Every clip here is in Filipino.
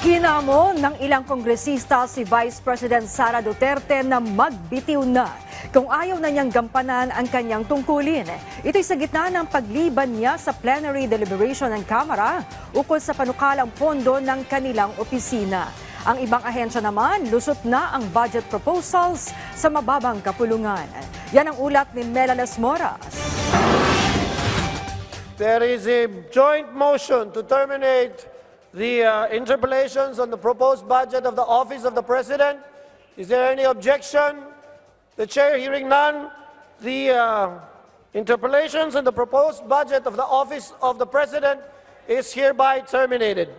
Hinamon ng ilang kongresista si Vice President Sara Duterte na magbitiw na kung ayaw na niyang gampanan ang kanyang tungkulin. Ito'y sa gitna ng pagliban niya sa plenary deliberation ng Kamara ukol sa panukalang pondo ng kanilang opisina. Ang ibang ahensya naman, lusot na ang budget proposals sa mababang kapulungan. Yan ang ulat ni Melalas Moras. There is a joint motion to terminate the interpellations on the proposed budget of the Office of the President. Is there any objection? The Chair, hearing none, the interpellations on the proposed budget of the Office of the President is hereby terminated.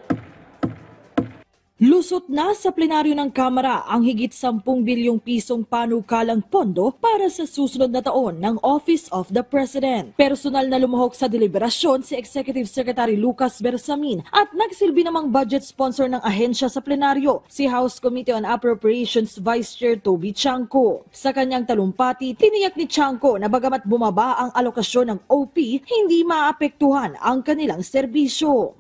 Lusot na sa plenaryo ng Kamara ang higit 10 bilyong pisong panukalang pondo para sa susunod na taon ng Office of the President. Personal na lumuhok sa deliberasyon si Executive Secretary Lucas Bersamin at nagsilbi namang budget sponsor ng ahensya sa plenaryo, si House Committee on Appropriations Vice Chair Toby Chanco. Sa kanyang talumpati, tiniyak ni Chanco na bagamat bumaba ang alokasyon ng OP, hindi maapektuhan ang kanilang serbisyo.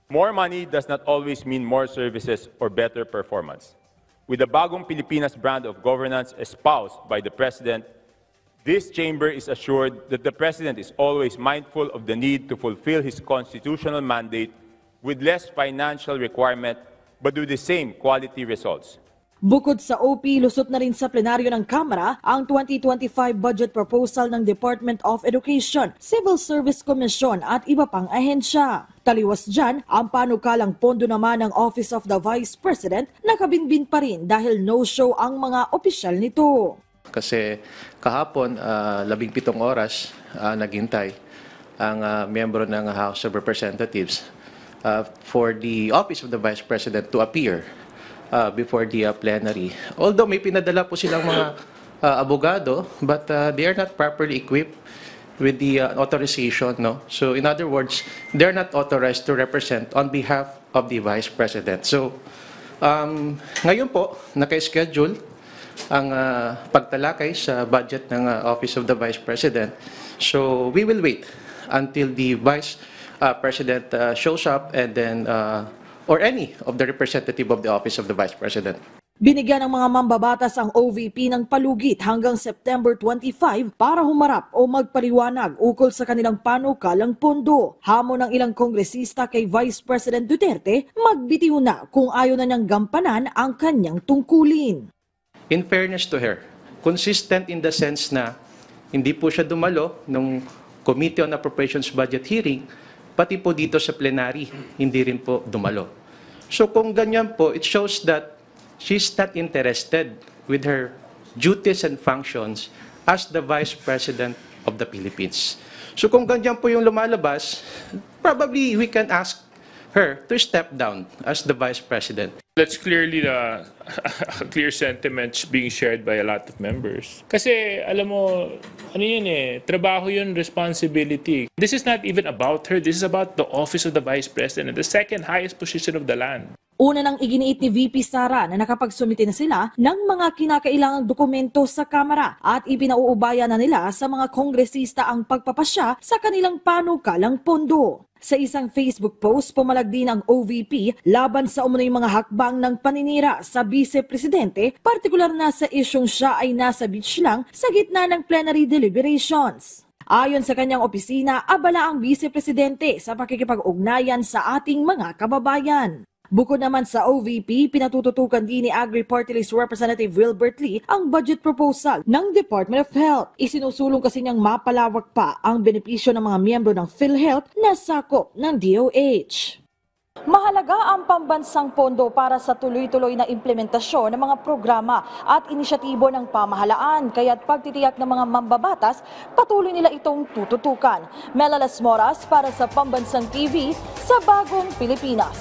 More money does not always mean more services or better performance. With the Bagong Pilipinas brand of governance espoused by the President, this chamber is assured that the President is always mindful of the need to fulfill his constitutional mandate with less financial requirement but with the same quality results. Bukod sa OP, lusot na rin sa plenaryo ng Kamara ang 2025 budget proposal ng Department of Education, Civil Service Commission at iba pang ahensya. Taliwas dyan, ang panukalang pondo naman ng Office of the Vice President nakabinbin pa rin dahil no-show ang mga opisyal nito. Kasi kahapon, 17 oras naghintay ang miyembro ng House of Representatives for the Office of the Vice President to appear before the plenary. Although may pinadala po silang mga abogado, but they are not properly equipped with the authorization. No? So in other words, they're not authorized to represent on behalf of the Vice President. So ngayon po, naka-schedule ang pagtalakay sa budget ng Office of the Vice President. So we will wait until the Vice President shows up and then or any of the representative of the Office of the Vice President. Binigyan ng mga mambabatas ang OVP ng palugit hanggang September 25 para humarap o magpaliwanag ukol sa kanilang panukalang pondo. Hamon ng ilang kongresista kay Vice President Duterte, magbitiw na kung ayaw na niyang gampanan ang kanyang tungkulin. In fairness to her, consistent in the sense na hindi po siya dumalo nung Committee on Appropriations Budget hearing, pati po dito sa plenary, hindi rin po dumalo. So kung ganyan po, it shows that she's not interested with her duties and functions as the Vice President of the Philippines. So kung ganyan po yung lumalabas, probably we can ask her to step down as the Vice President. That's clearly a clear sentiment being shared by a lot of members. Kasi alam mo, ano yun trabaho yun, responsibility. This is not even about her, this is about the Office of the Vice President, the second highest position of the land. Una nang iginiit ni VP Sara na nakapagsumite na sila ng mga kinakailangang dokumento sa Kamara at ipinauubaya na nila sa mga kongresista ang pagpapasya sa kanilang panukalang pondo. Sa isang Facebook post, pumalag din ang OVP laban sa umunoy mga hakbang ng paninira sa Vice Presidente, partikular na sa isyong siya ay nasa beach lang sa gitna ng plenary deliberations. Ayon sa kanyang opisina, abala ang Vice Presidente sa pakikipag-ugnayan sa ating mga kababayan. Bukod naman sa OVP, pinatututukan din ni Agri-Party List Representative Wilbert Lee ang budget proposal ng Department of Health. Isinusulong kasi niyang mapalawak pa ang benepisyo ng mga miyembro ng PhilHealth na sakop ng DOH. Mahalaga ang pambansang pondo para sa tuloy-tuloy na implementasyon ng mga programa at inisyatibo ng pamahalaan, kaya't pagtitiyak ng mga mambabatas, patuloy nila itong tututukan. Melalas Moras para sa Pambansang TV sa Bagong Pilipinas.